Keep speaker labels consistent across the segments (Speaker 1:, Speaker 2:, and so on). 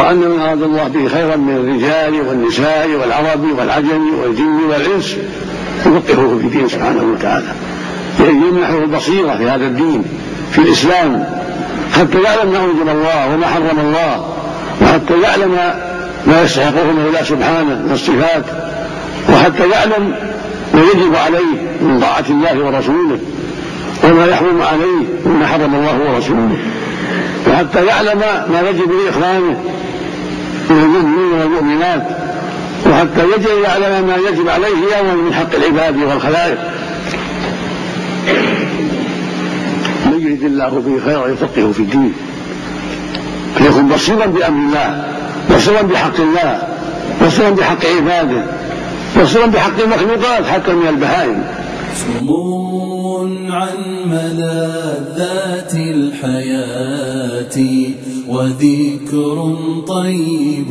Speaker 1: وأن من أراد الله به خيرا من الرجال والنساء والعرب والعجم والجن والإنس يفقهه في الدين سبحانه وتعالى، يمنحه البصيرة في هذا الدين في الإسلام، حتى يعلم ما أوجب الله وما حرم الله، وحتى يعلم ما يستحقه من الله سبحانه من الصفات، وحتى يعلم ما يجب عليه من طاعة الله ورسوله، وما يحرم عليه مما حرم الله ورسوله، وحتى يعلم ما يجب لإخوانه من المؤمنين والمؤمنات، وحتى يعلم ما يجب عليه يوم من حق العباد والخلائق. من يرد الله به خيرا يفقهه في الدين، فيكون بصيرا بأمر الله، بصيرا بحق الله، بصيرا بحق عباده، بصيرا بحق المخلوقات حتى من البهائم.
Speaker 2: سمو عن ملذات الحياة وذكر طيب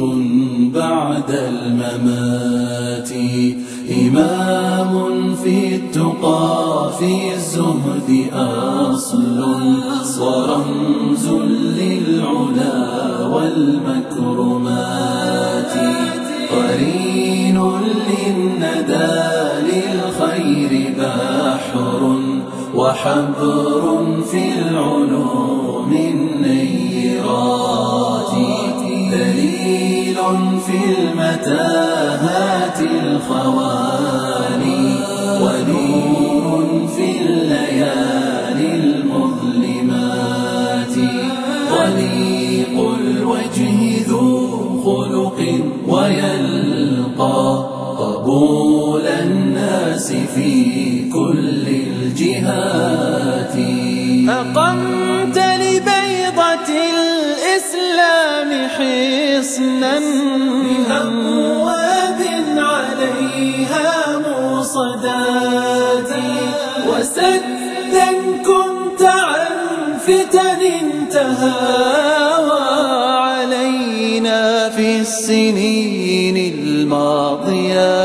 Speaker 2: بعد الممات، إمام في التقى في الزهد أصل ورمز للعلا والمكرمات، قرين للندى للخير بحر وحبر في العلوم النيرات، دليل في المتاهات الخوالي ونور في الليالي المظلمات، ضليق الوجه ذو خلق ويلقى قبول الناس في كل الجهات، أقمت لبيضة الإسلام حصنا بأبواب عليها موصدات، وسدا كنت عن فتن تهاوى علينا في السنين الماضيات،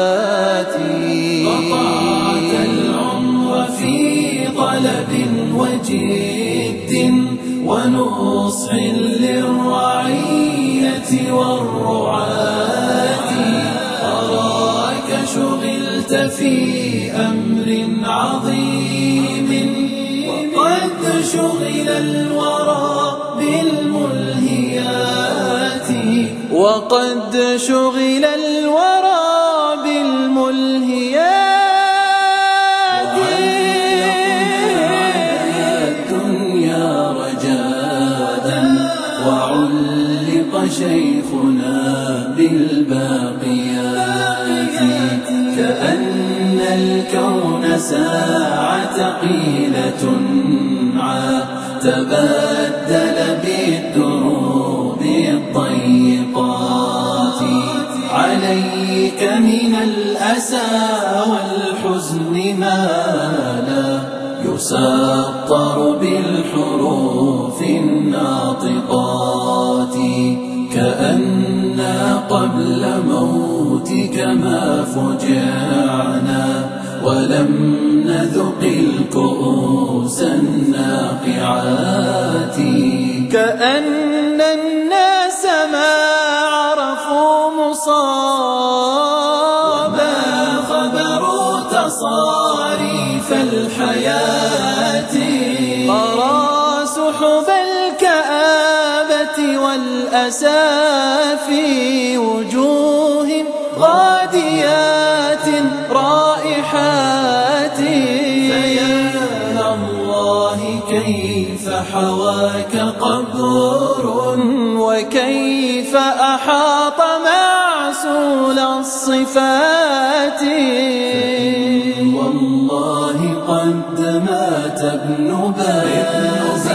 Speaker 2: قطعت العمر في طلب وجد ونصح للرعية والرعاة، أراك شغلت في أمر عظيم وقد شغل الورى بالملهيات، وقد شغل الورى بالملهيات، الدنيا رجادا وعلق شيخنا بالباقيات، كأن الكون ساعة قيلة تبدل بالدروب الضيقات، عليك من الأسى والحزن ما لا يسطر بالحروف الناطقات، كأننا قبل موتك ما فجعنا ولم نذق الكؤوس الناقعات، كأن الناس ما عرفوا مصابا وما خبروا تصاريف الحياة، قرى سحب الكآبة والأسى في وجوه غاديات رائحات، فيا الله كيف حواك قبر وكيف أحاط معسول الصفات، والله قد مات ابن باز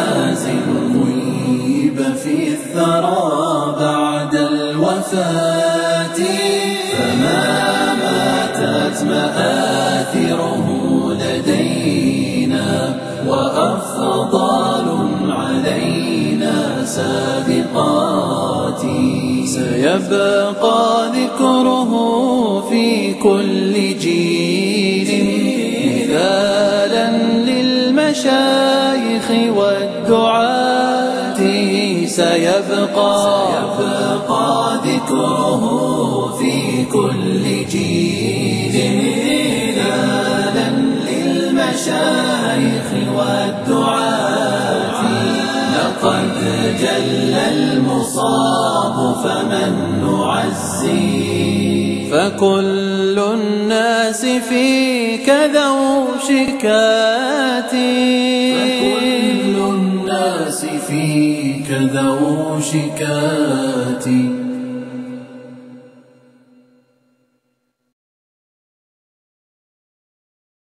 Speaker 2: غيب في الثرى بعد الوفاة، فما ماتت مآثره لدينا وأفضال علينا سابقات، سيبقى ذكره في كل جيل مثالا للمشايخ والدعاة، سيبقى ذكره في كل جيل نالا للمشايخ والدعاة لقد جل المصاب فمن نعزي فكل الناس فيك ذو شكاتي